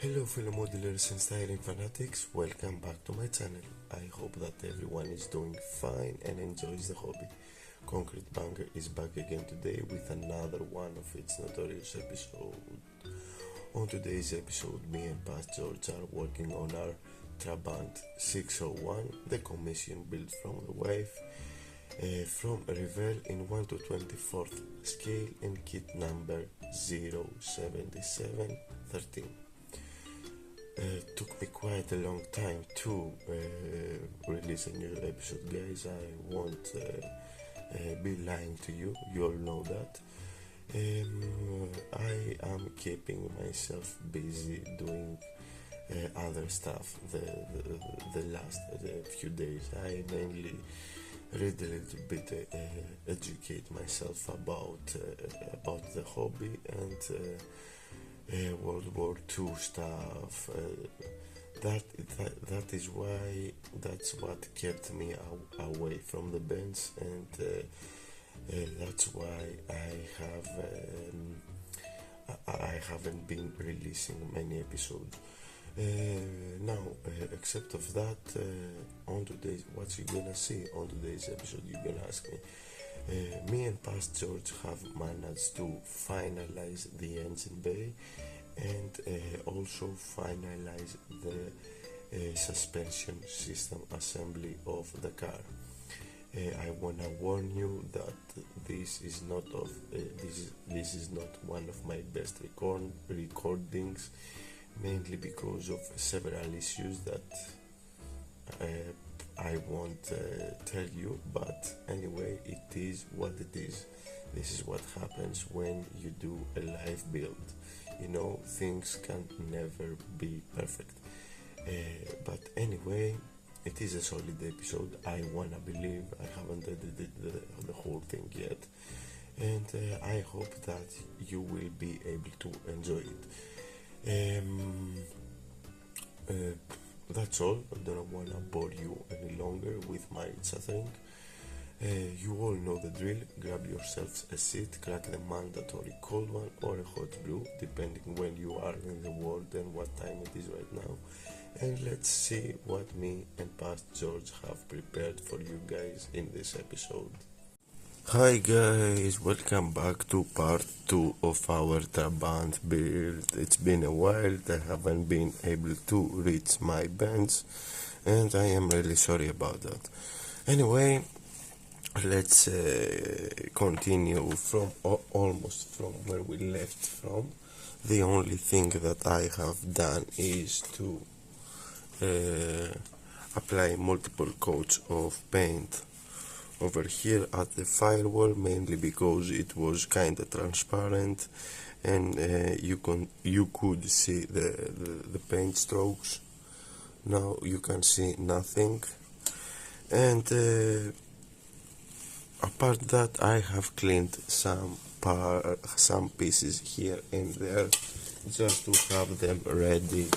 Hello fellow modelers and styling fanatics, welcome back to my channel. I hope that everyone is doing fine and enjoys the hobby. Concrete Banger is back again today with another one of its notorious episodes. On today's episode, me and Past George are working on our Trabant 601, the commission built from the wave, from Revell in 1 to 24th scale and kit number 07713. Took me quite a long time to release a new episode, guys. I won't be lying to you, you all know that. I am keeping myself busy doing other stuff the last few days. I mainly read a little bit, educate myself about the hobby and World War II stuff. That's what kept me away from the bench, and that's why I haven't been releasing many episodes. Except of that, on today's, what you gonna see on today's episode? You're gonna ask me. Me and Past George have managed to finalize the engine bay and also finalize the suspension system assembly of the car. I wanna warn you that this is not one of my best recordings, mainly because of several issues that I won't tell you, but anyway, it is what it is. This is what happens when you do a live build. You know, things can never be perfect. But anyway, it is a solid episode. I wanna believe. I haven't edited the whole thing yet, and I hope that you will be able to enjoy it. That's all. I don't wanna bore you any longer with my chattering. You all know the drill. Grab yourselves a seat, crack the mandatory cold one or a hot brew, depending when you are in the world and what time it is right now. And let's see what me and Past George have prepared for you guys in this episode. Hi guys, welcome back to part 2 of our Trabant build. It's been a while, I haven't been able to reach my bench and I am really sorry about that. Anyway, let's continue from almost from where we left from. The only thing that I have done is to apply multiple coats of paint over here at the firewall, mainly because it was kinda transparent and you could see the paint strokes. Now you can see nothing, and apart that, I have cleaned some pieces here and there just to have them ready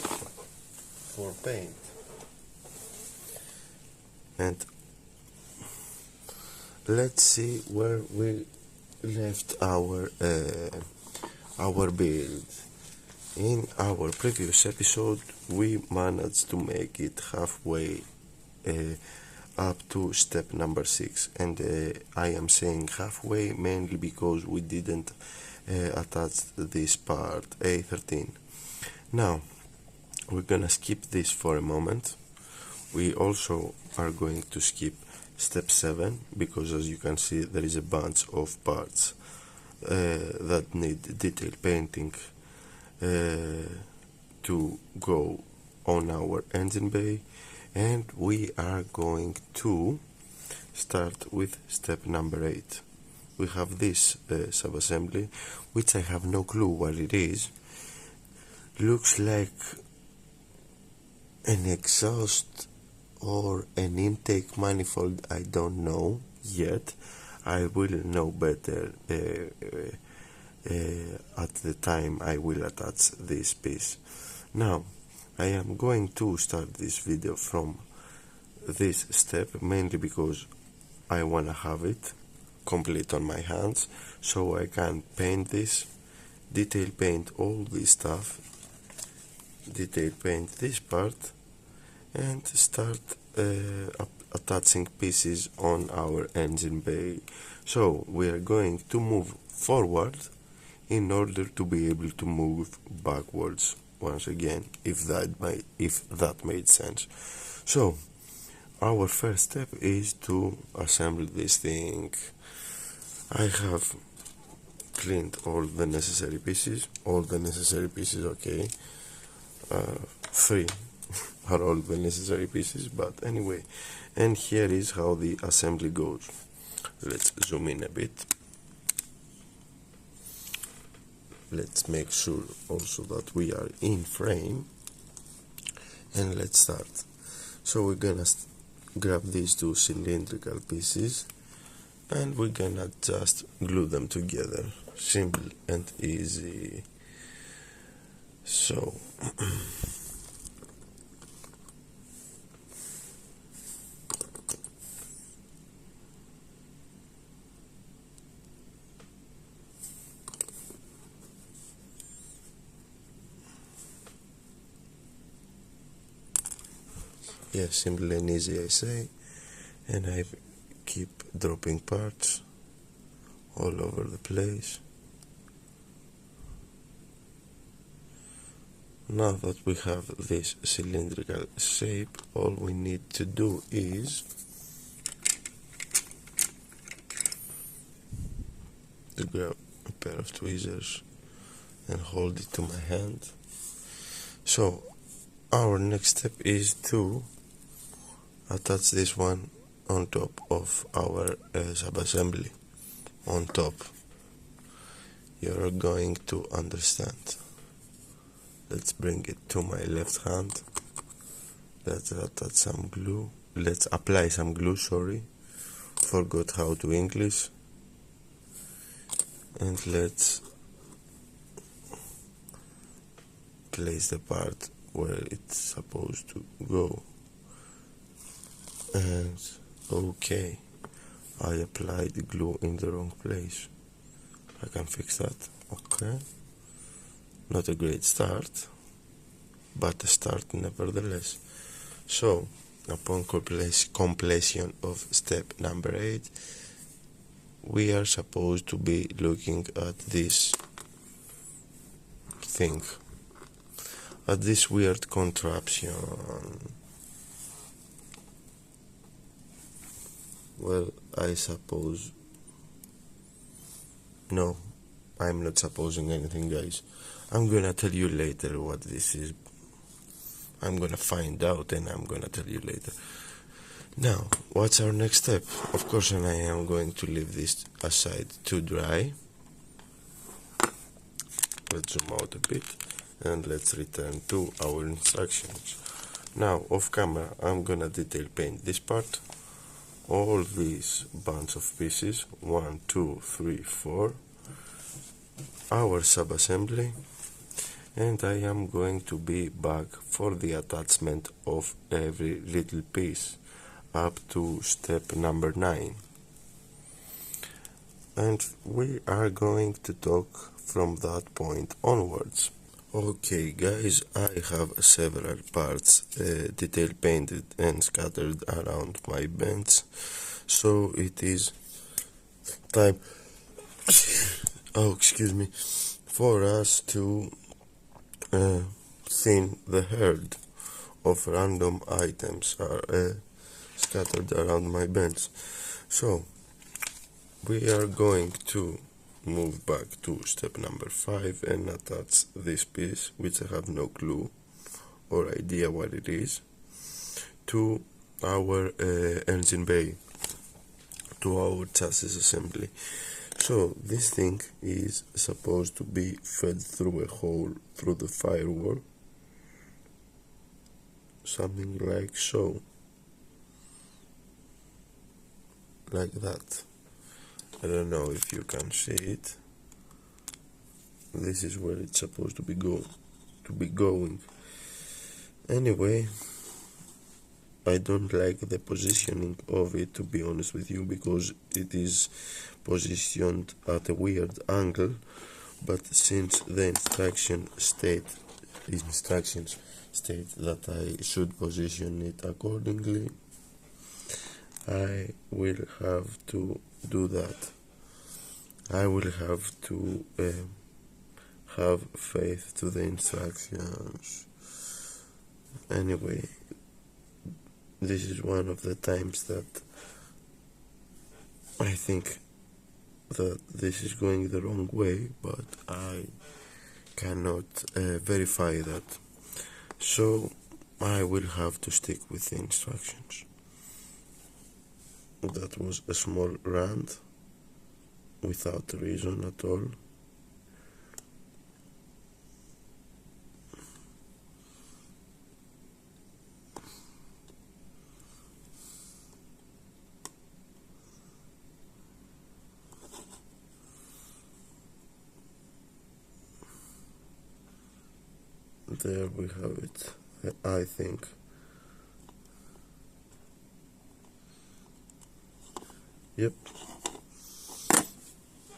for paint. And let's see where we left our build. In our previous episode, we managed to make it halfway up to step number 6, and I am saying halfway mainly because we didn't attach this part A13. Now we're gonna skip this for a moment. We also are going to skip step 7 because, as you can see, there is a bunch of parts that need detail painting to go on our engine bay, and we are going to start with step number 8. We have this sub-assembly, which I have no clue what it is. Looks like an exhaust or an intake manifold. I don't know yet. I will know better at the time I will attach this piece. Now I am going to start this video from this step, mainly because I wanna have it complete on my hands so I can paint this, detail paint all this stuff detail paint this part and start attaching pieces on our engine bay. So we are going to move forward in order to be able to move backwards once again, if that made sense. So our first step is to assemble this thing. I have cleaned all the necessary pieces, okay, 3 are all the necessary pieces, but anyway, and here is how the assembly goes. Let's zoom in a bit. Let's make sure also that we are in frame, and let's start. So we're gonna grab these 2 cylindrical pieces and we're gonna just glue them together. Simple and easy. So yeah, simple and easy, I say, and I keep dropping parts all over the place. Now that we have this cylindrical shape, all we need to do is to grab a pair of tweezers and hold it to my hand. So our next step is to attach this one on top of our sub-assembly. On top, you're going to understand. Let's bring it to my left hand. Let's attach some glue. Let's apply some glue, sorry, forgot how to English. And let's place the part where it's supposed to go. And okay, I applied the glue in the wrong place. I can fix that. Okay, not a great start, but a start nevertheless. So upon completion of step number 8, we are supposed to be looking at this thing, at this weird contraption. Well, I suppose... No, I'm not supposing anything, guys. I'm gonna tell you later what this is. I'm gonna find out and I'm gonna tell you later. Now, what's our next step? Of course, and I am going to leave this aside to dry. Let's zoom out a bit and let's return to our instructions. Now, off camera, I'm gonna detail paint this part. All these bunch of pieces, 1, 2, 3, 4, our sub-assembly, and I am going to be back for the attachment of every little piece up to step number 9, and we are going to talk from that point onwards. Okay guys, I have several parts detail painted and scattered around my bench, so it is time excuse me, for us to thin the herd of random items are scattered around my bench. So we are going to move back to step number 5 and attach this piece, which I have no clue or idea what it is, to our engine bay, to our chassis assembly. So this thing is supposed to be fed through a hole through the firewall, something like so, like that. I don't know if you can see it. This is where it's supposed to be going. Anyway, I don't like the positioning of it, to be honest with you, because it is positioned at a weird angle, but since the instruction state These instructions state that I should position it accordingly. I will have to do that. I will have to have faith to the instructions. Anyway, this is one of the times that I think that this is going the wrong way, but I cannot verify that. So I will have to stick with the instructions. That was a small rant without reason at all. There we have it, I think. Yep.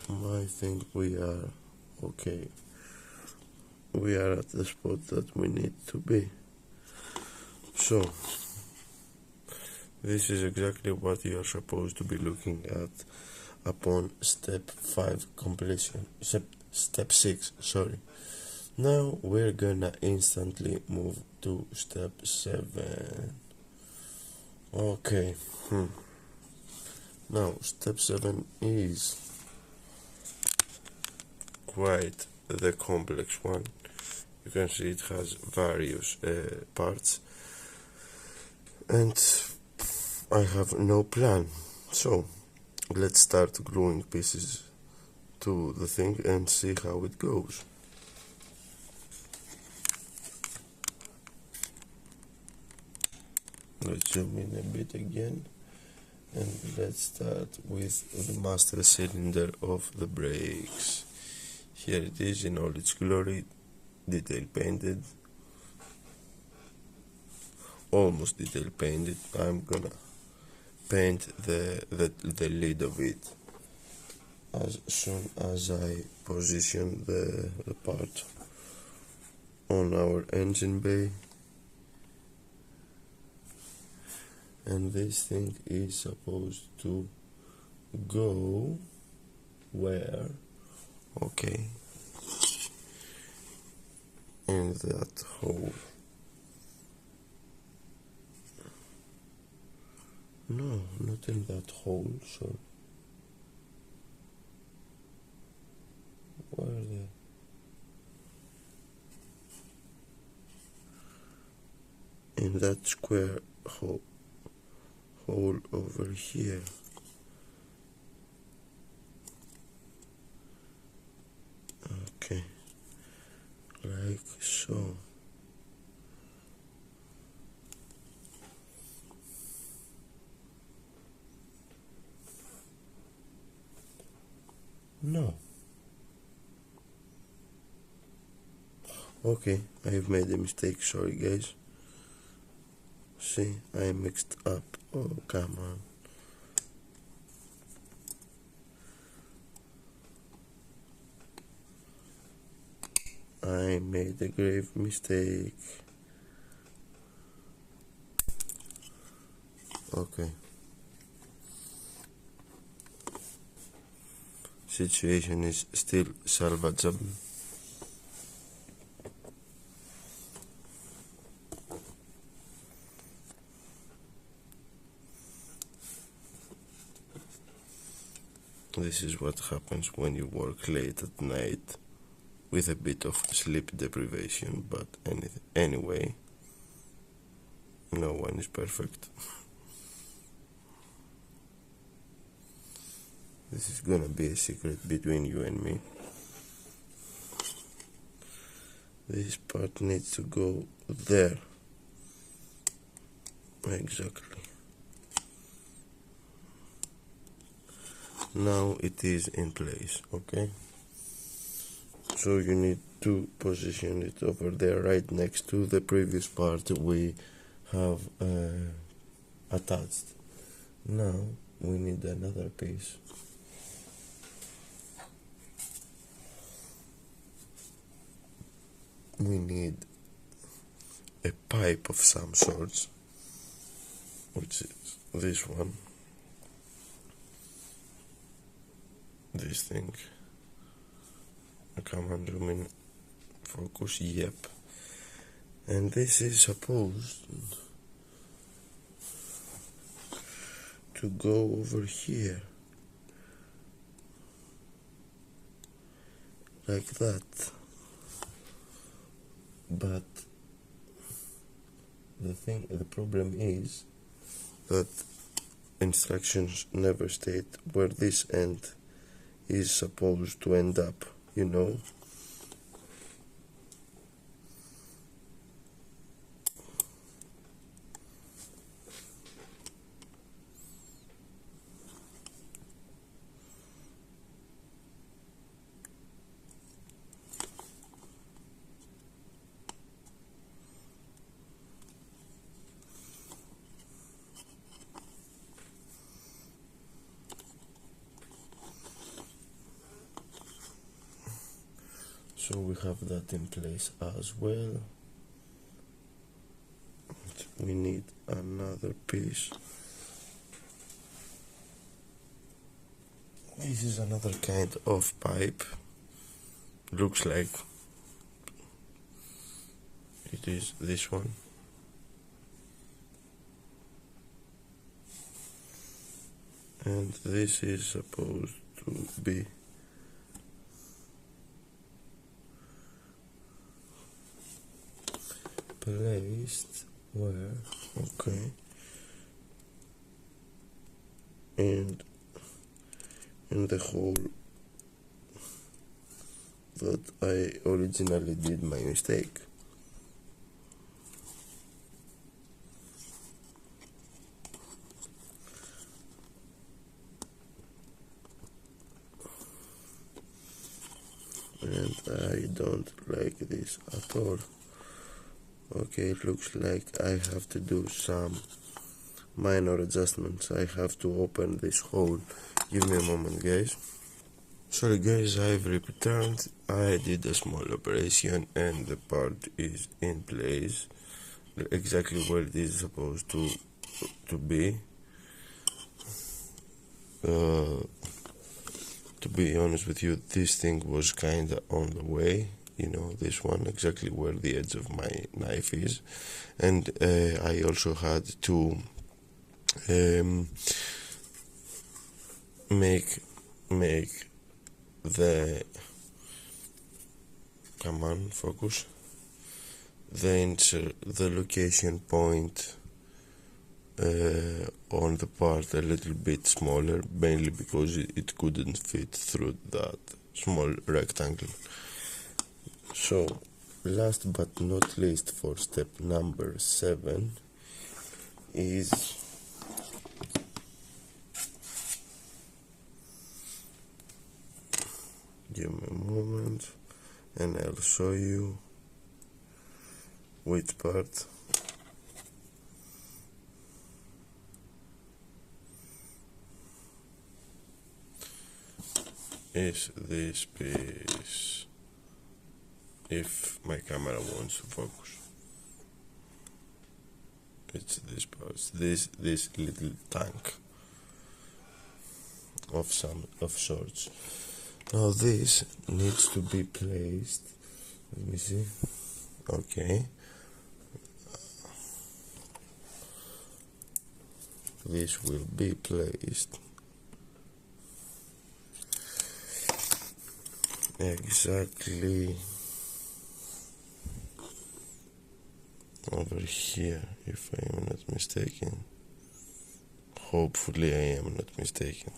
I think we are okay. We are at the spot that we need to be. So, this is exactly what you are supposed to be looking at upon step 5 completion. Step 6, sorry. Now we're gonna instantly move to step 7. Okay. Now step 7 is quite the complex one. You can see it has various parts, and I have no plan. So let's start gluing pieces to the thing and see how it goes. Let's zoom in a bit again, and let's start with the master cylinder of the brakes. Here it is in all its glory, detail painted, almost detail painted. I'm gonna paint the lid of it as soon as I position the part on our engine bay. And this thing is supposed to go where? Okay, in that hole. No, not in that hole, sorry. Where the... in that square hole over here. Okay, like so. No. Okay, I've made a mistake, sorry guys. See, I mixed up. Oh, come on. I made a grave mistake. Okay. Situation is still salvageable. This is what happens when you work late at night with a bit of sleep deprivation, but anyway, no one is perfect. This is gonna be a secret between you and me. This part needs to go there. Exactly. Now it is in place, okay? So you need to position it over there right next to the previous part we have attached. Now we need another piece. We need a pipe of some sorts, which is this one, this thing. Come on, zoom in, focus, yep. And this is supposed to go over here, like that. But the problem is that instructions never state where this end is supposed to end up, you know. So we have that in place as well. We need another piece. This is another kind of pipe. Looks like it is this one. And this is supposed to be placed where? Okay. And in the hole that I originally did my mistake. And I don't like this at all. Okay, it looks like I have to do some minor adjustments. I have to open this hole. Give me a moment, guys. Sorry guys, I've returned. I did a small operation and the part is in place exactly where it is supposed to be. To be honest with you, this thing was kinda on the way, you know, this one, exactly where the edge of my knife is. And I also had to make the, come on, focus, the location point on the part a little bit smaller, mainly because it couldn't fit through that small rectangle. So last but not least, for step number 7 is give me a moment and I'll show you which part. Is this piece, if my camera wants to focus. It's this part, this little tank of sorts. Now this needs to be placed, let me see, okay, this will be placed exactly over here, if I am not mistaken. Hopefully I am not mistaken.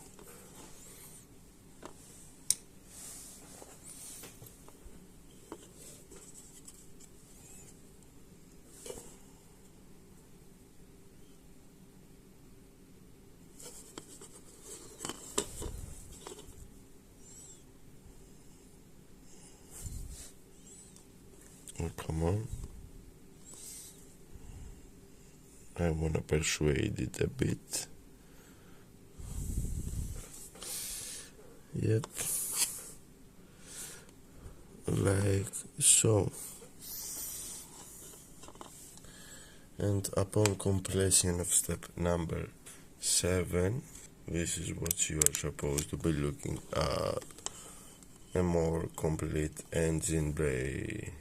Oh, come on. I wanna persuade it a bit. Yep. Like so. And upon completion of step number 7, this is what you are supposed to be looking at: a more complete engine bay.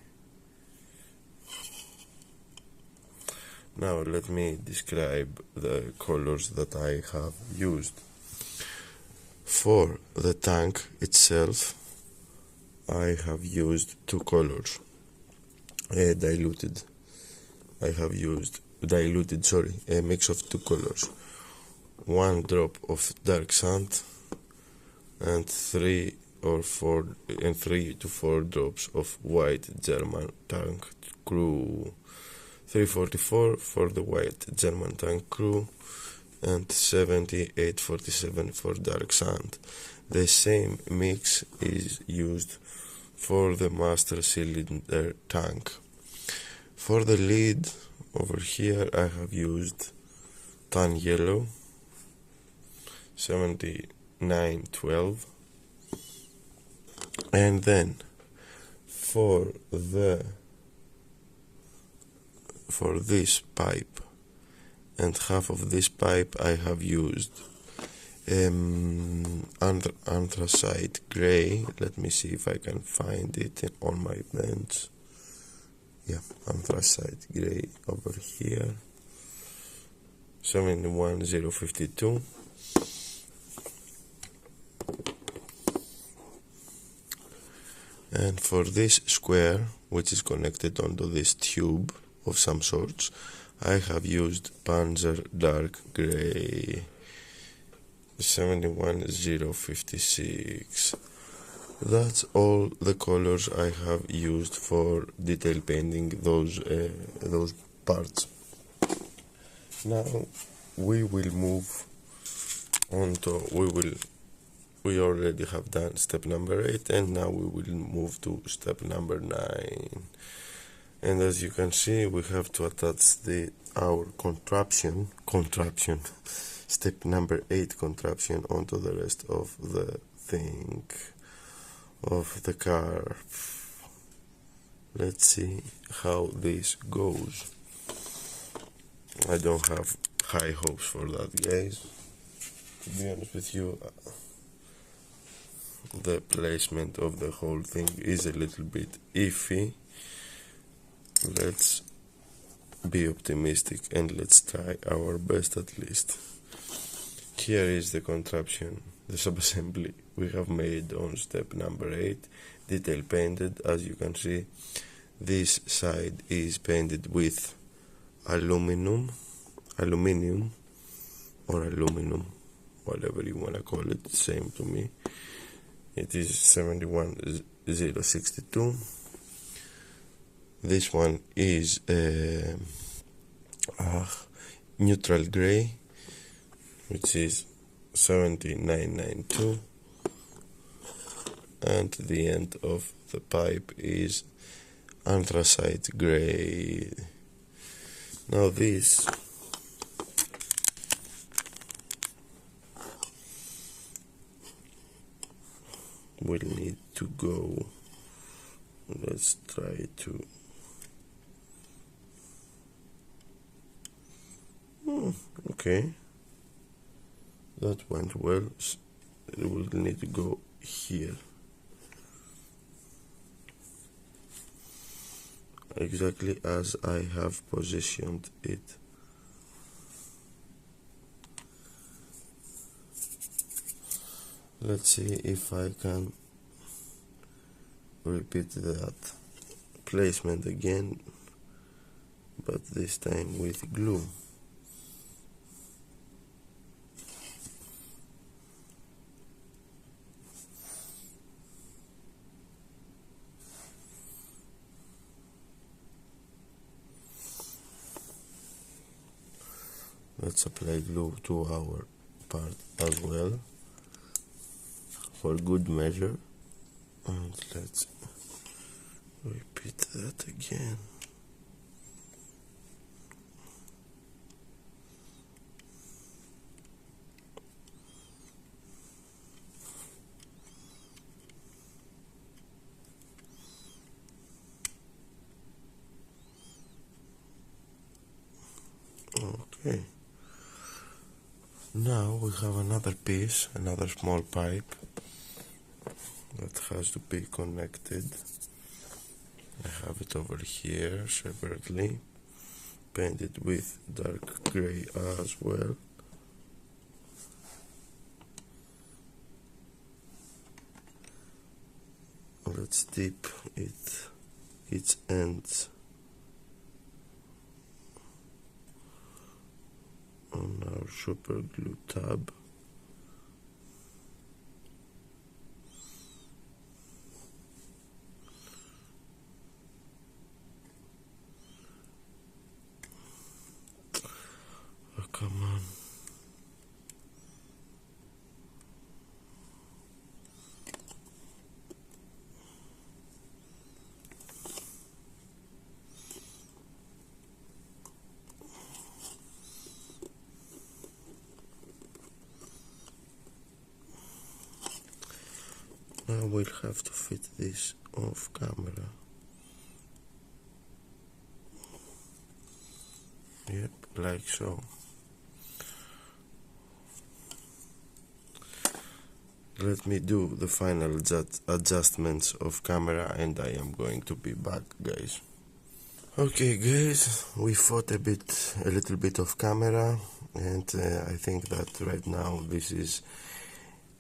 Now let me describe the colors that I have used. For the tank itself, I have used two colors. Diluted, a mix of two colors. 1 drop of dark sand and 3 to 4 drops of white German tank crew. 344 for the white German tank crew and 7847 for dark sand. The same mix is used for the master cylinder tank. For the lid, over here I have used tan yellow 7912, and then for this pipe and half of this pipe I have used anthracite gray. Let me see if I can find it on my bench. Yeah, anthracite gray over here, 71052. And for this square, which is connected onto this tube of some sorts, I have used Panzer Dark Grey 71056. That's all the colors I have used for detail painting those parts. Now we will move on to we already have done step number 8, and now we will move to step number 9. And as you can see, we have to attach our contraption step number 8 contraption onto the rest of the thing of the car. Let's see how this goes. I don't have high hopes for that, guys. To be honest with you, the placement of the whole thing is a little bit iffy. Let's be optimistic and let's try our best at least. Here is the contraption, the sub-assembly we have made on step number 8, detail painted. As you can see, this side is painted with aluminum, whatever you wanna call it, same to me. It is 71062. This one is neutral gray, which is 7992, and the end of the pipe is anthracite gray. Now this will need to go. Let's try to okay, that went well. It will need to go here, exactly as I have positioned it. Let's see if I can repeat that placement again, but this time with glue. Let's apply glue to our part as well for good measure, and let's repeat that again. Now we have another piece, another small pipe that has to be connected. I have it over here separately, painted with dark gray as well. Let's dip its ends on our super glue tab. Oh, come on. Now we'll have to fit this off camera. Yep, like so. Let me do the final adjustments of camera and I am going to be back, guys. Okay guys, we fought a little bit of camera, and I think that right now this is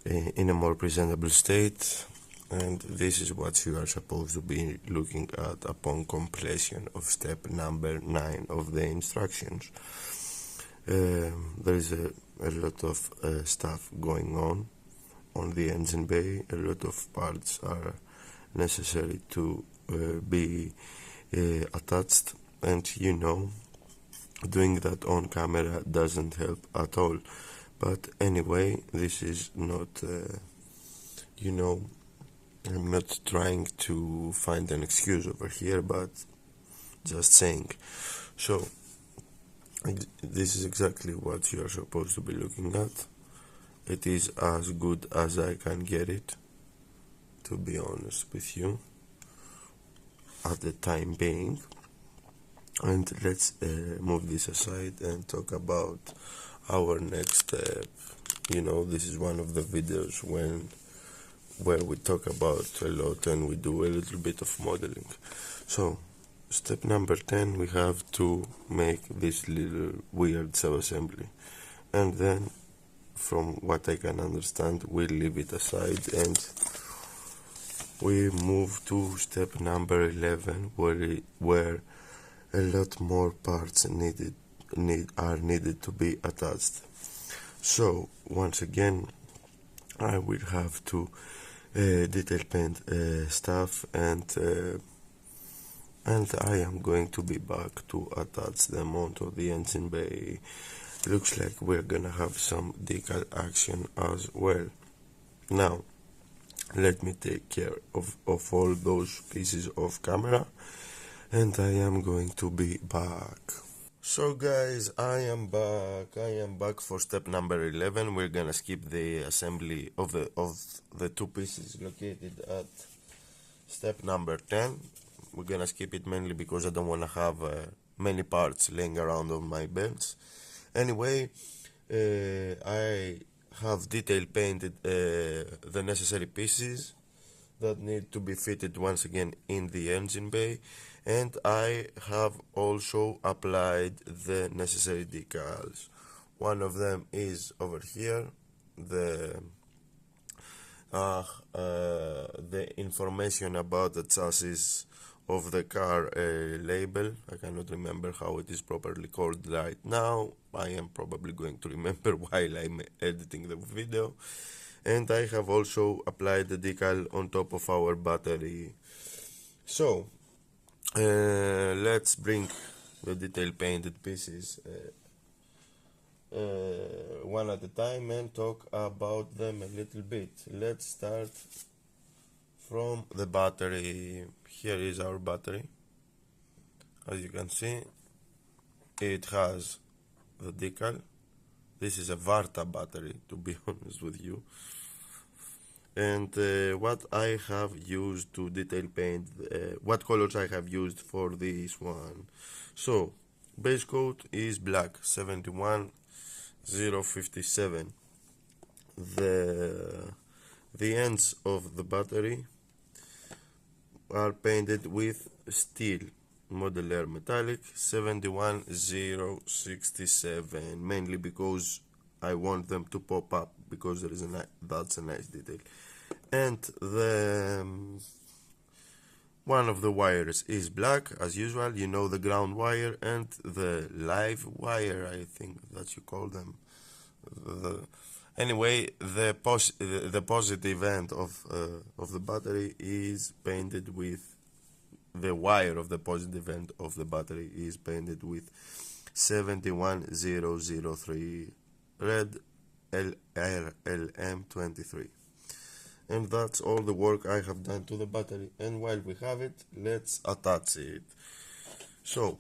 in a more presentable state, and this is what you are supposed to be looking at upon completion of step number 9 of the instructions. There is a lot of stuff going on the engine bay. A lot of parts are necessary to be attached, and doing that on camera doesn't help at all. But anyway, this is not I'm not trying to find an excuse over here, but just saying. So this is exactly what you are supposed to be looking at. It is as good as I can get it, to be honest with you, at the time being. And let's move this aside and talk about our next step. This is one of the videos where we talk about a lot and we do a little bit of modeling. So step number 10, we have to make this little weird sub-assembly, and then from what I can understand, we'll leave it aside and we move to step number 11, where a lot more parts are needed to be attached. So once again, I will have to detail paint stuff, and I am going to be back to attach them onto the engine bay. Looks like we're gonna have some decal action as well. Now let me take care of all those pieces of camera, and I am going to be back. So guys, I am back for step number 11. We're gonna skip the assembly of the two pieces located at step number 10. We're gonna skip it mainly because I don't want to have many parts laying around on my bench. Anyway, I have detail painted the necessary pieces that need to be fitted once again in the engine bay, and I have also applied the necessary decals. One of them is over here, the information about the chassis of the car label. I cannot remember how it is properly called right now. I am probably going to remember while I'm editing the video. And I have also applied the decal on top of our battery. So let's bring the detail painted pieces one at a time and talk about them a little bit. Let's start from the battery. Here is our battery. As you can see, it has the decal. This is a Varta battery, to be honest with you. And what I have used to detail paint, what colors I have used for this one. So base coat is black 71, 057. The ends of the battery are painted with steel Model Air metallic 71067, mainly because I want them to pop up, because that's a nice detail. And the one of the wires is black as usual, you know, the ground wire and the live wire, I think that you call them. Anyway, the positive end of the battery is painted with, the wire of the positive end of the battery is painted with 71003 red LRLM23. And that's all the work I have done to the battery. And while we have it, let's attach it. So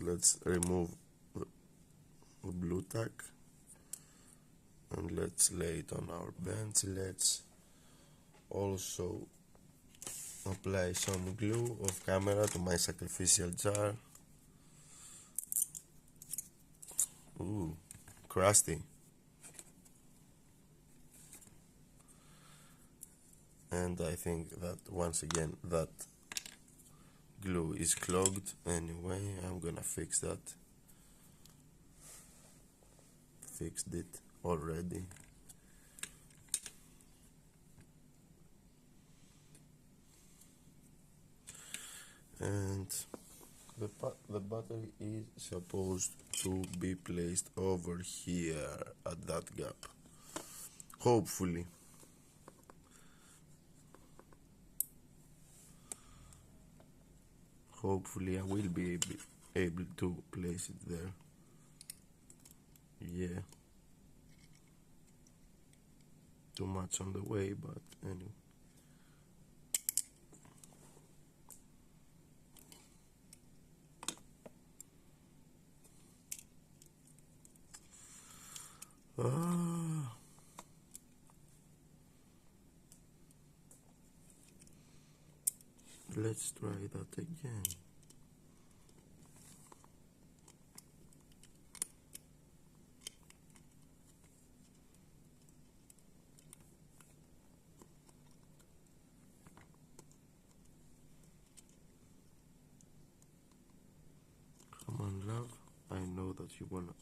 let's remove the blue tack and let's lay it on our bench. Let's also apply some glue off camera to my sacrificial jar. Ooh, crusty. And I think that once again that glue is clogged. Anyway, I'm gonna fix that. Fixed it already. And the battery is supposed to be placed over here at that gap, hopefully. Hopefully I will be able to place it there. Yeah, too much on the way, but anyway. Let's try that again. Come on, love. I know that you wanna.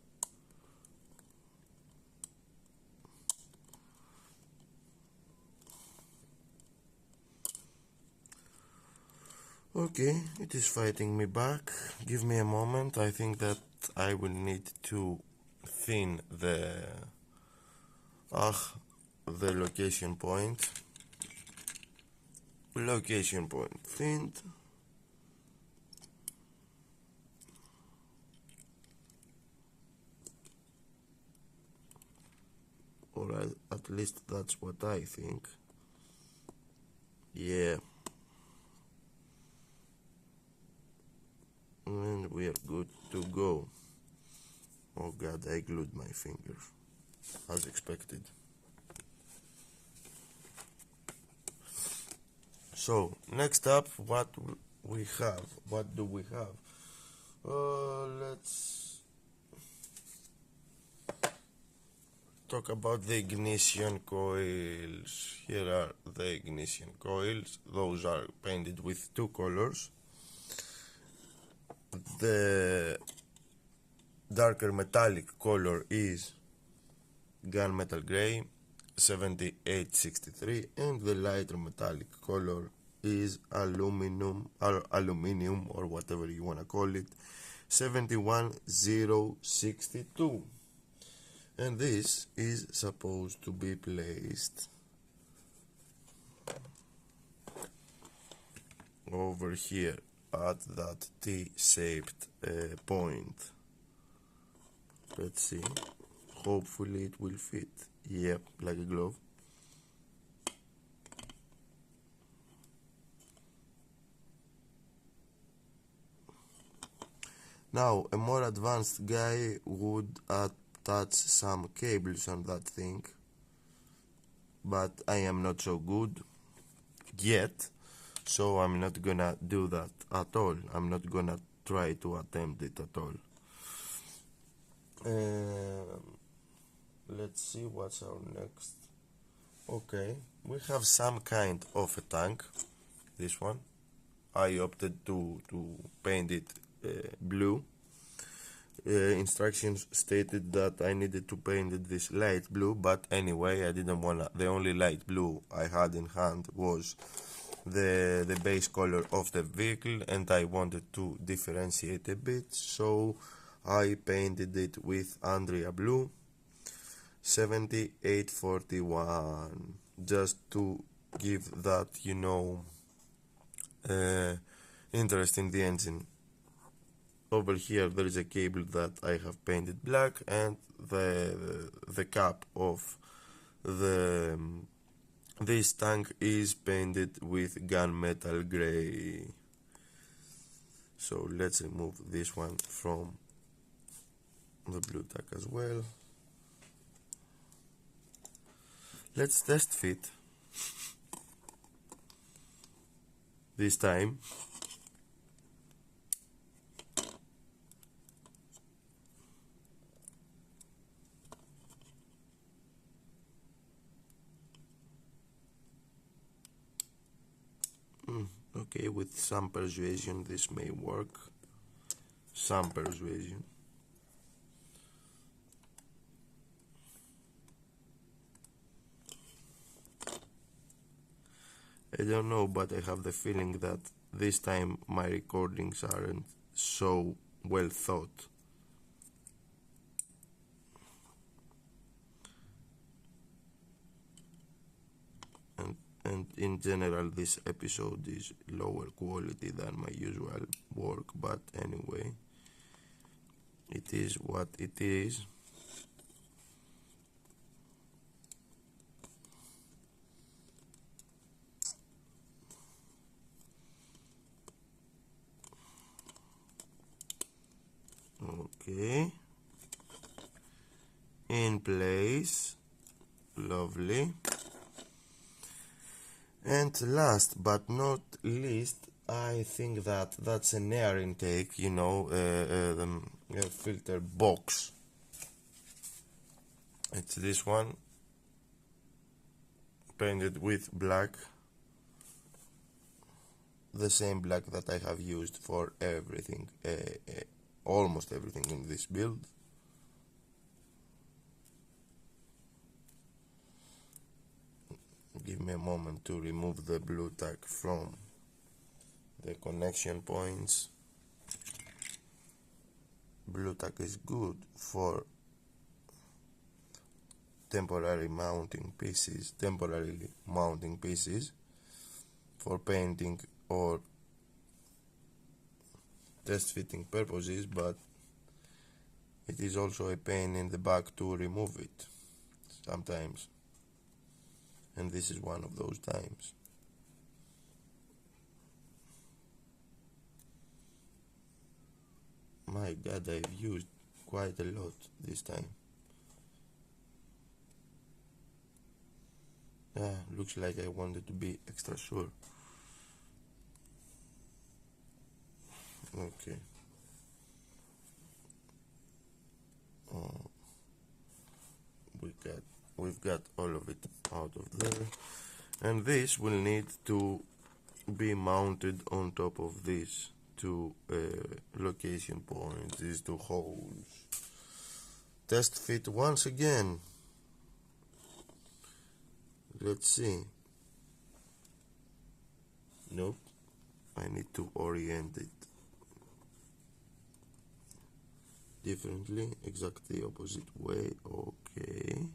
Okay, it is fighting me back. Give me a moment. I think that I will need to thin the location point. Location point thinned. Or at least that's what I think. Yeah. And we are good to go. Oh god, I glued my finger, as expected. So, next up, what we have? What do we have? Let's talk about the ignition coils. Here are the ignition coils. Those are painted with two colors. The darker metallic color is gunmetal gray 7863, and the lighter metallic color is aluminum or whatever you want to call it, 71062. And this is supposed to be placed over here at that T-shaped point. Let's see. Hopefully it will fit. Yep, like a glove. Now, a more advanced guy would attach some cables on that thing, but I am not so good yet, so I'm not gonna do that at all. I'm not gonna try to attempt it at all. Let's see what's our next. Okay, we have some kind of a tank. This one I opted to paint it blue. Instructions stated that I needed to paint it this light blue, but anyway, I didn't wanna. The only light blue I had in hand was the base color of the vehicle, and I wanted to differentiate a bit, so I painted it with Andrea Blue 7841, just to give that, interest in the engine. Over here there is a cable that I have painted black, and the cap of this tank is painted with gunmetal gray. So let's remove this one from the blue tank as well. Let's test fit this time. Okay, with some persuasion this may work. Some persuasion. I don't know, but I have the feeling that this time my recordings aren't so well thought. And in general this episode is lower quality than my usual work, but anyway, it is what it is. Okay, in place, lovely. And last but not least, I think that's an air intake, the filter box. It's this one, painted with black, the same black that I have used for everything, almost everything in this build. Give me a moment to remove the blue tack from the connection points. Blue tack is good for temporarily mounting pieces for painting or test fitting purposes, but it is also a pain in the back to remove it sometimes, and this is one of those times. My god, I've used quite a lot this time. Yeah, looks like I wanted to be extra sure. Okay. We've got all of it out of there, and this will need to be mounted on top of these two location points, these two holes. Test fit once again. Let's see. Nope, I need to orient it differently, exactly opposite way. Okay.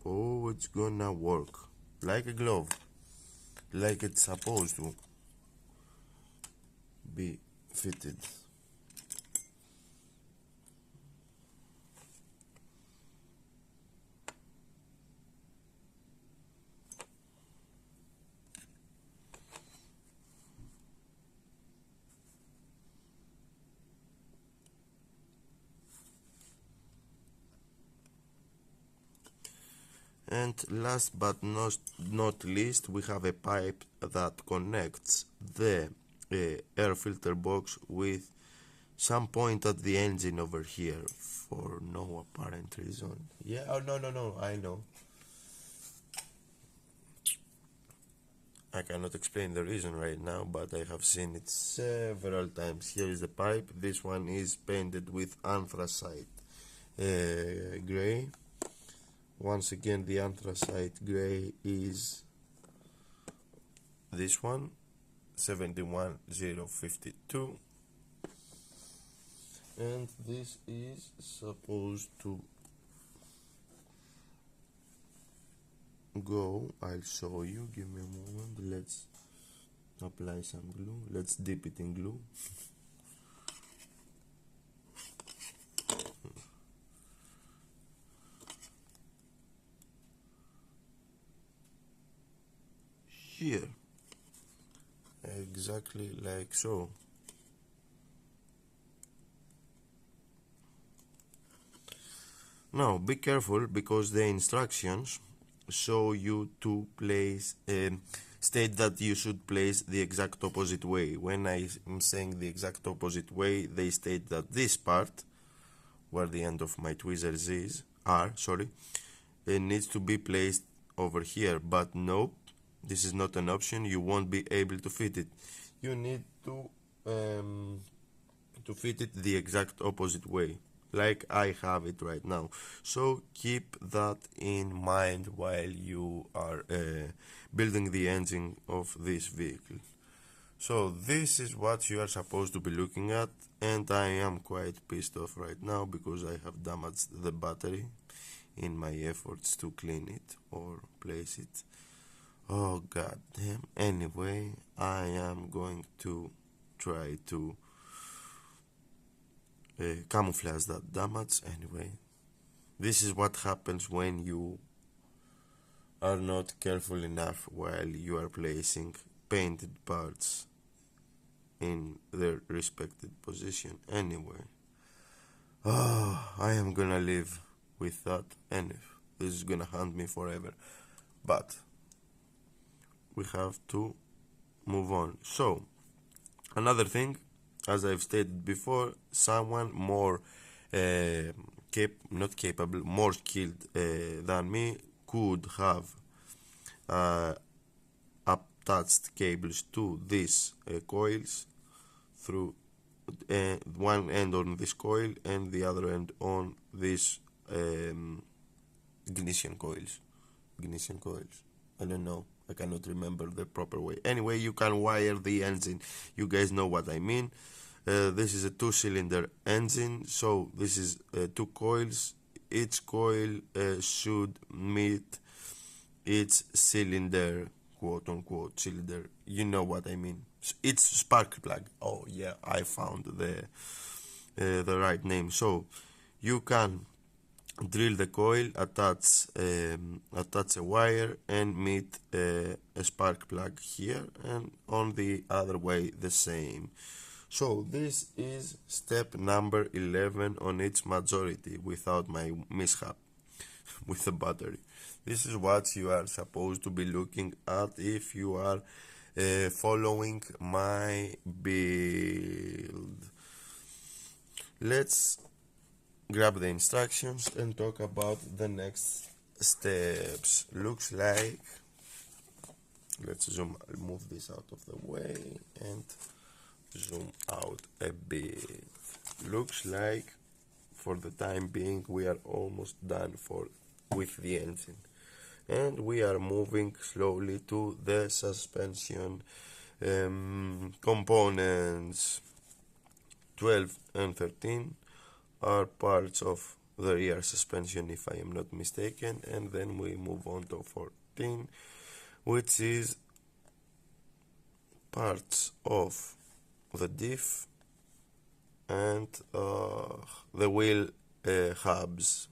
Oh, it's gonna work like a glove, like it's supposed to be fitted. And last but not least, we have a pipe that connects the air filter box with some point at the engine over here for no apparent reason. Yeah, oh no, I know. I cannot explain the reason right now, but I have seen it several times. Here is the pipe. This one is painted with anthracite gray. Once again, the anthracite gray is this one, 71052, and this is supposed to go. I'll show you, give me a moment. Let's apply some glue. Let's dip it in glue. Here, exactly like so. Now be careful, because the instructions show you to place state that you should place the exact opposite way. When I am saying the exact opposite way, they state that this part, where the end of my tweezers it needs to be placed over here, but nope, this is not an option. You won't be able to fit it. You need to fit it the exact opposite way, like I have it right now. So keep that in mind while you are building the engine of this vehicle. So this is what you are supposed to be looking at, and I am quite pissed off right now because I have damaged the battery in my efforts to clean it or place it. Oh god damn. Anyway, I am going to try to camouflage that damage. Anyway, this is what happens when you are not careful enough while you are placing painted parts in their respected position. Anyway, I am gonna live with that, and this is gonna haunt me forever, but we have to move on. So another thing, as I've stated before, someone more not capable, more skilled than me could have attached cables to these coils through one end on this coil and the other end on this ignition coils. I don't know, I cannot remember the proper way. Anyway, you can wire the engine. You guys know what I mean. This is a 2-cylinder engine, so this is 2 coils. Each coil should meet its cylinder, quote unquote cylinder. You know what I mean. It's spark plug. Oh yeah, I found the right name. So you can drill the coil, attach a wire, and meet a spark plug here, and on the other way the same. So this is step number 11 on its majority without my mishap with the battery. This is what you are supposed to be looking at if you are following my build. Let's grab the instructions and talk about the next steps. Looks like, let's move this out of the way and zoom out a bit. Looks like for the time being we are almost done with the engine, and we are moving slowly to the suspension components. 12 and 13 are parts of the rear suspension, if I am not mistaken, and then we move on to 14, which is parts of the diff and the wheel hubs,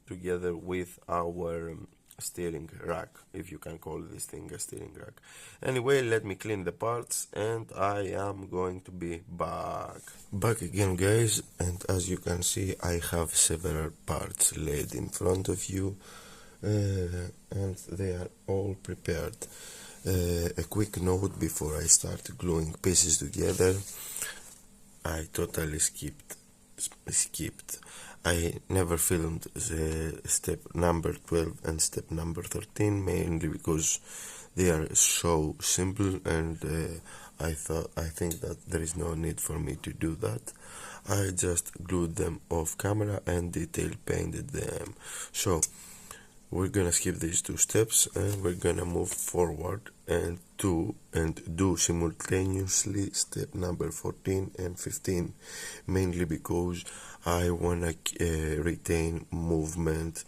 together with our steering rack, if you can call this thing a steering rack. Anyway, let me clean the parts and I am going to be back again, guys. And as you can see, I have several parts laid in front of you, and they are all prepared. A quick note before I start gluing pieces together: I totally skipped. I never filmed the step number 12 and step number 13, mainly because they are so simple, and I think that there is no need for me to do that. I just glued them off camera and detail painted them. So we're gonna skip these two steps and we're gonna move forward and do simultaneously step number 14 and 15, mainly because I wanna retain movement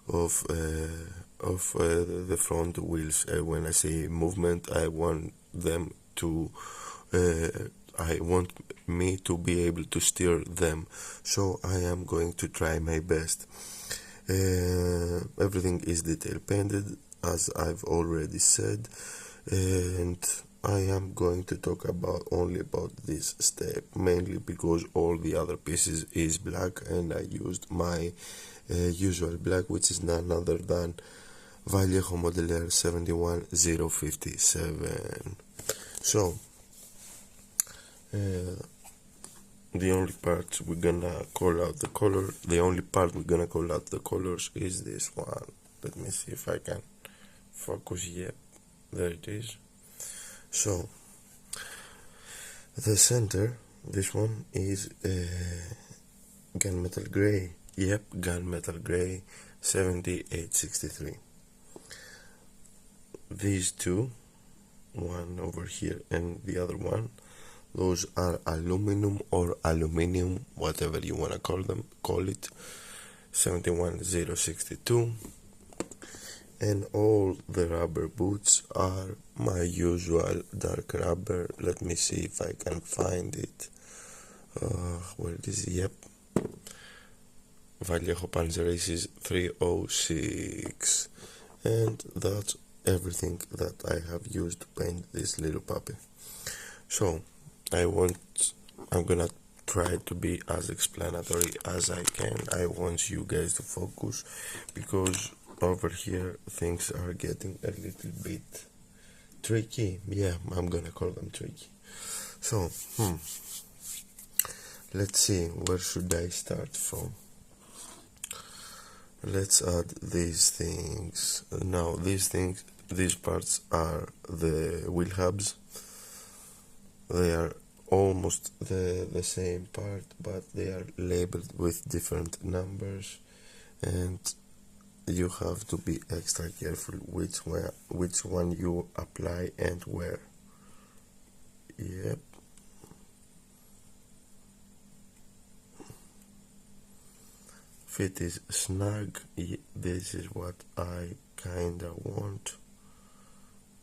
of the front wheels. When I say movement, I want them to I want me to be able to steer them, so I am going to try my best. Everything is detail painted, as I've already said, and I am going to talk only about this step, mainly because all the other pieces is black, and I used my usual black, which is none other than Vallejo Modeler 71057. So the only part we're gonna call out the color, is this one. Let me see if I can focus. Yep, there it is. So the center, this one is gunmetal gray. Yep, gunmetal gray 7863. These two, one over here and the other one, those are aluminum or aluminium, whatever you want to call it, 71062. And all the rubber boots are my usual dark rubber. Let me see if I can find it. Where it is? Yep, Vallejo Panzer Races 306. And that's everything that I have used to paint this little puppy. So I'm gonna try to be as explanatory as I can. I want you guys to focus, because over here things are getting a little bit tricky. Yeah, I'm gonna call them tricky. So let's see, where should I start from? Let's add these things. Now these parts are the wheel hubs. They are almost the same part, but they are labeled with different numbers, and you have to be extra careful which one you apply and where. Yep. Fit is snug. This is what I kinda want,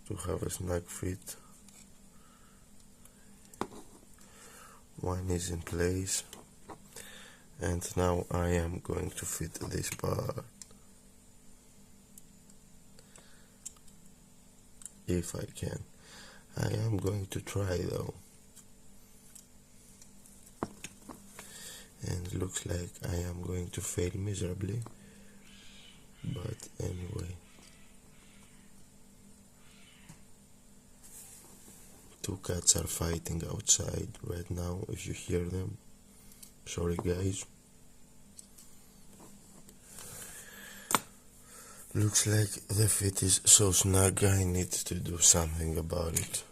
to have a snug fit. One is in place, and now I am going to fit this part, if I can. I am going to try though, and looks like I am going to fail miserably, but anyway. Two cats are fighting outside right now. If you hear them, sorry guys. Looks like the fit is so snug, I need to do something about it.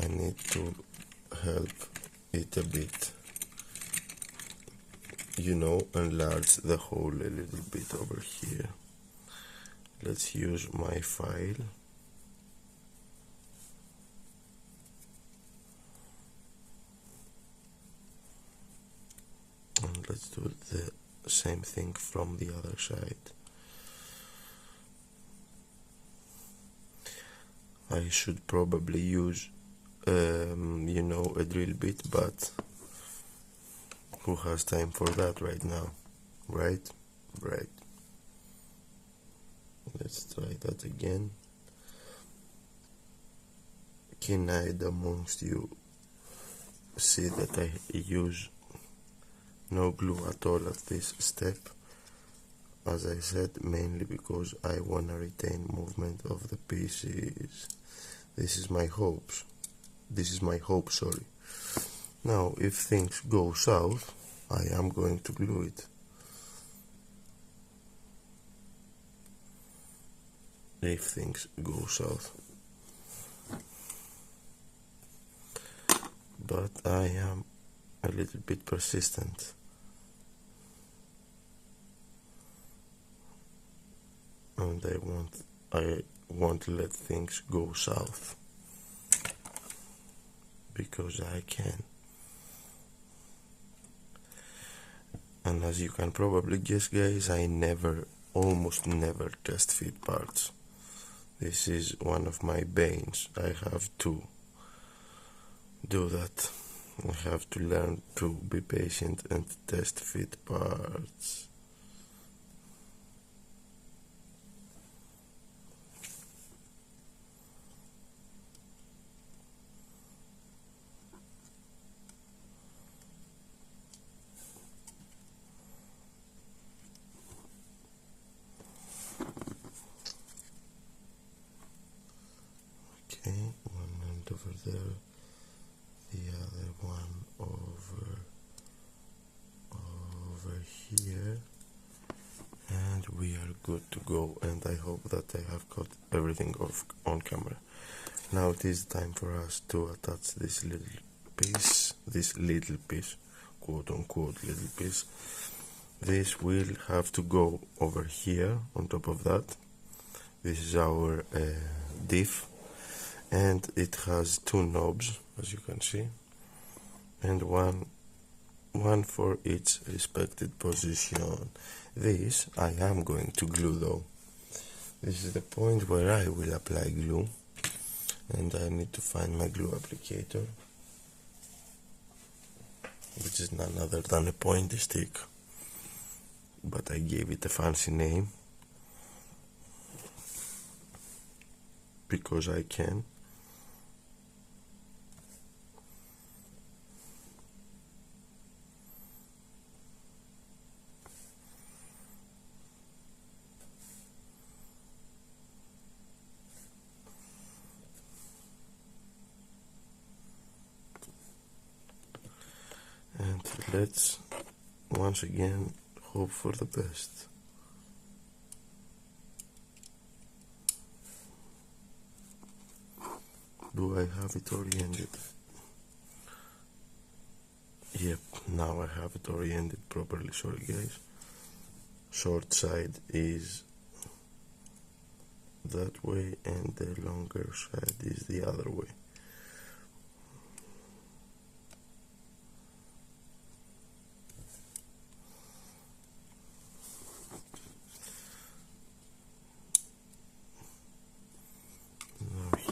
I need to help it a bit, enlarge the hole a little bit over here. Let's use my file. And let's do the same thing from the other side. I should probably use a drill bit, but who has time for that right now, right? Let's try that again. Keen-eyed amongst you see that I use no glue at all at this step, as I said, mainly because I want to retain movement of the pieces. This is my hope, sorry. Now if things go south, I am going to glue it. If things go south. But I am a little bit persistent. And I won't let things go south. Because I can. And as you can probably guess, guys, I almost never test fit parts. This is one of my banes. I have to do that. I have to learn to be patient and test fit parts. Okay, one end over there, the other one over here, and we are good to go. And I hope that I have got everything off on camera. Now it is time for us to attach this little piece, quote unquote little piece. This will have to go over here on top of that. This is our diff. And it has two knobs, as you can see, and one for each respected position. This I am going to glue though. This is the point where I will apply glue, and I need to find my glue applicator, which is none other than a pointy stick, but I gave it a fancy name because I can. And let's once again hope for the best. Do I have it oriented? Yep, now I have it oriented properly. Sorry guys. Short side is that way and the longer side is the other way.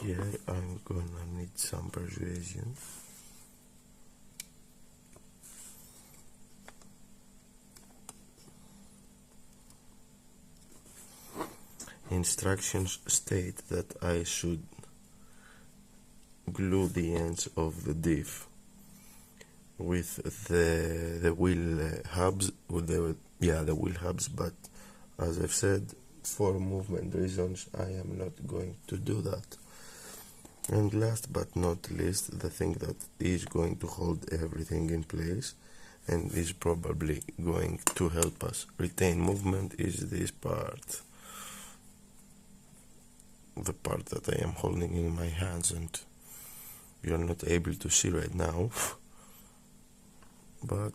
Here I'm gonna need some persuasion. Instructions state that I should glue the ends of the diff with the wheel hubs, with the wheel hubs, but as I've said, for movement reasons I am not going to do that. And last but not least, the thing that is going to hold everything in place and is probably going to help us retain movement is this part. The part that I am holding in my hands and you're not able to see right now. But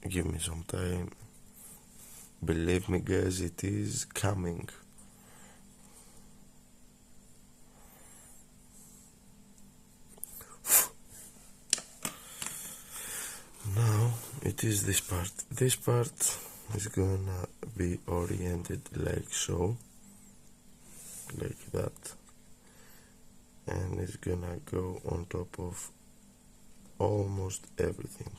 give me some time. Believe me guys, it is coming. Now it is this part. This part is gonna be oriented like so, like that, and it's gonna go on top of almost everything.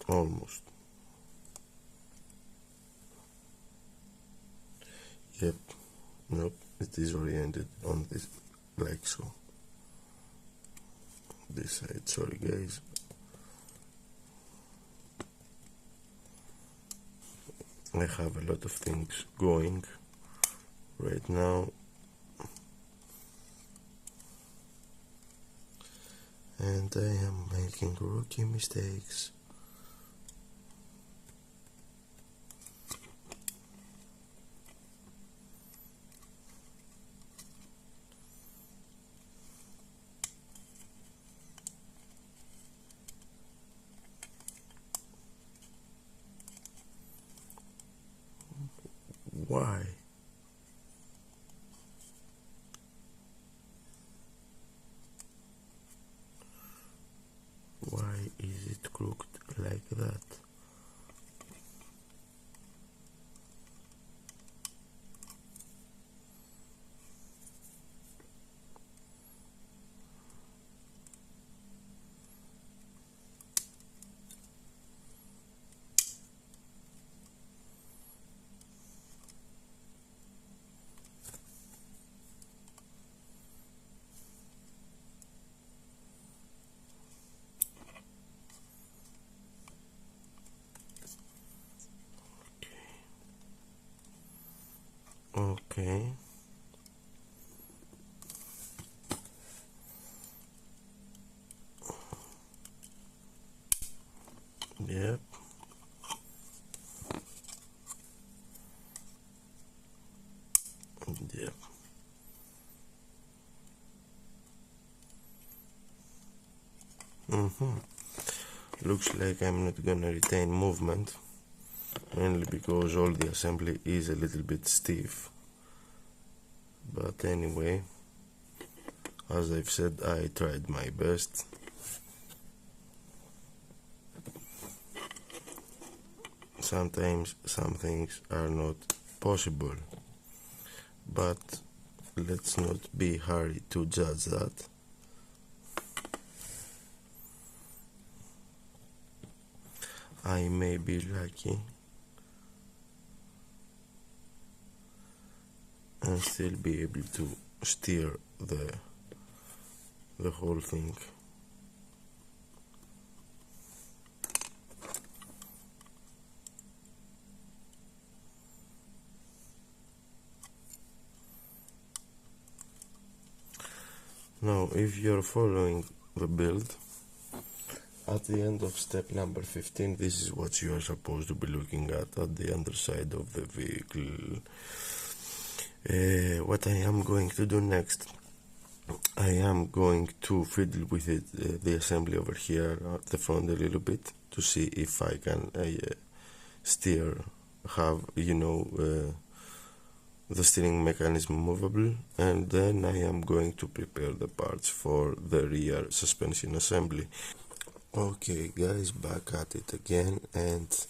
Almost. Yep. Nope. It is oriented on this like so. This side, sorry guys. I have a lot of things going right now. and I am making rookie mistakes. Why? Why is it crooked like that? Okay. Yep. Yep. Looks like I'm not gonna retain movement, mainly because all the assembly is a little bit stiff. But anyway, as I've said, I tried my best. Sometimes some things are not possible, but let's not be hurried to judge that. I may be lucky and still be able to steer the whole thing. Now, if you're following the build, at the end of step number 15, this is what you are supposed to be looking at the underside of the vehicle. What I am going to do next, I am going to fiddle with it, the assembly over here at the front a little bit, to see if I can have the steering mechanism movable, and then I am going to prepare the parts for the rear suspension assembly. Okay guys, back at it again, and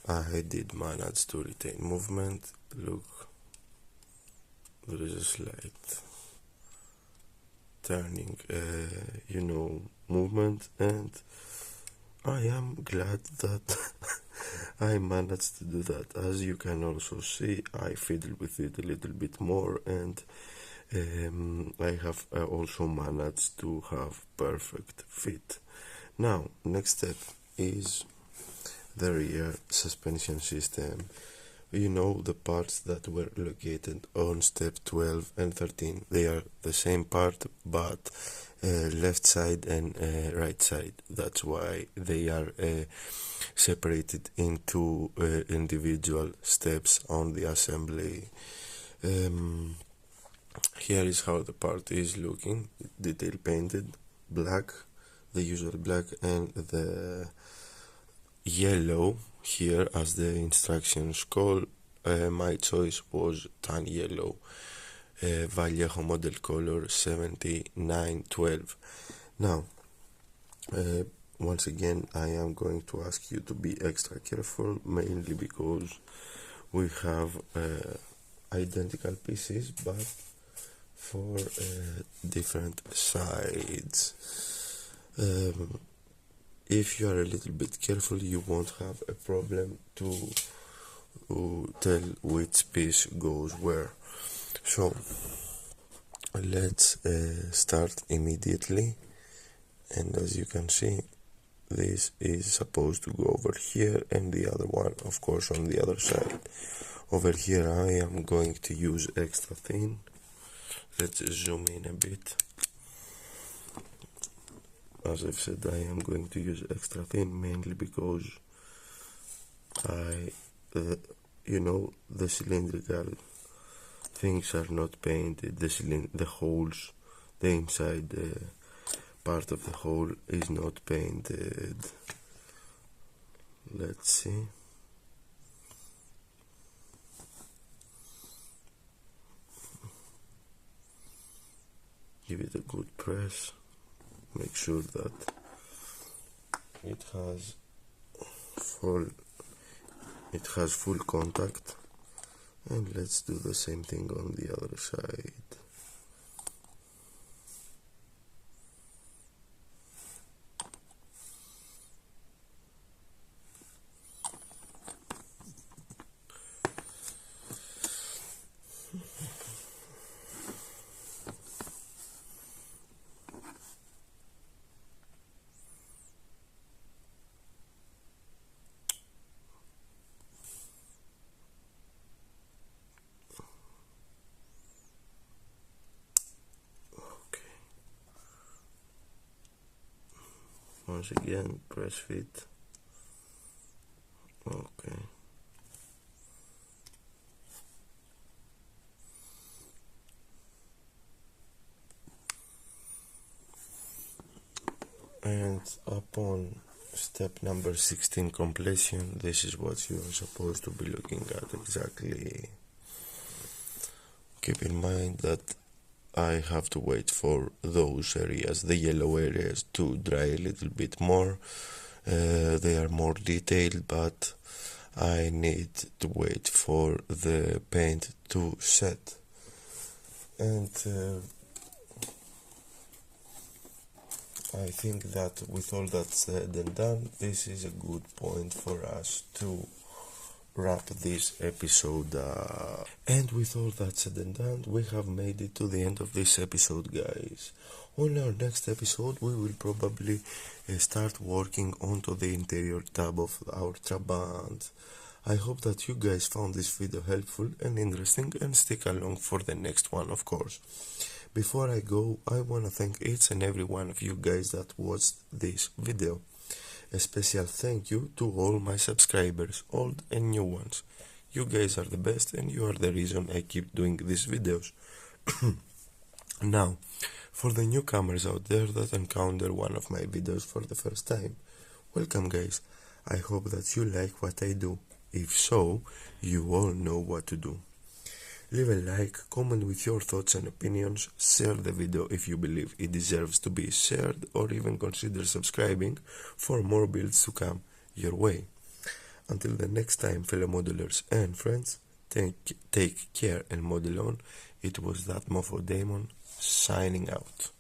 I did manage to retain movement. Look, there is a slight turning movement, and I am glad that I managed to do that. As you can also see, I fiddled with it a little bit more, and I have also managed to have perfect fit. Now, next step is the rear suspension system. The parts that were located on step 12 and 13, they are the same part, but left side and right side. That's why they are separated into individual steps on the assembly. Here is how the part is looking: detail painted black, the usual black, and the yellow here as the instructions call. My choice was tan yellow, Vallejo model color 7912. Now, once again, I am going to ask you to be extra careful, mainly because we have identical pieces but for different sides. If you are a little bit careful, you won't have a problem to tell which piece goes where. So let's start immediately, and as you can see, this is supposed to go over here, and the other one, of course, on the other side. Over here I am going to use extra thin. Let's zoom in a bit. as I've said, I am going to use extra thin mainly because the cylindrical things are not painted. The holes, the inside part of the hole is not painted. Let's see. Give it a good press. Make sure that it has full contact, and let's do the same thing on the other side. Once again, press fit. Okay. And upon step number 16 completion, this is what you are supposed to be looking at exactly. Keep in mind that I have to wait for those areas, the yellow areas, to dry a little bit more. They are more detailed, but I need to wait for the paint to set. And I think that with all that said and done, this is a good point for us to wrap this episode up. And with all that said and done, we have made it to the end of this episode, guys. On our next episode, we will probably start working onto the interior tab of our Trabant. I hope that you guys found this video helpful and interesting, and stick along for the next one, of course. Before I go, I want to thank each and every one of you guys that watched this video. A special thank you to all my subscribers, old and new ones. You guys are the best, and you are the reason I keep doing these videos. Now, for the newcomers out there that encounter one of my videos for the first time, welcome, guys. I hope that you like what I do. If so, you all know what to do. Leave a like, comment with your thoughts and opinions, share the video if you believe it deserves to be shared, or even consider subscribing for more builds to come your way. Until the next time, fellow modelers and friends, take care and model on. It was that Mofo Demon signing out.